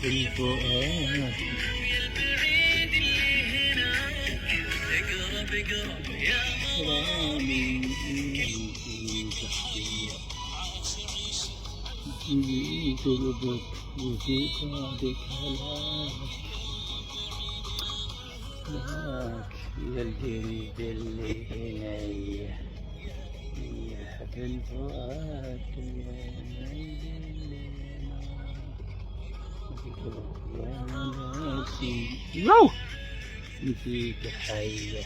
بالفؤاد رامي في قلبك وفي بعدك هلاك يا الجلد اللي هنايا يا بالفؤاد يا ناسي فيك حية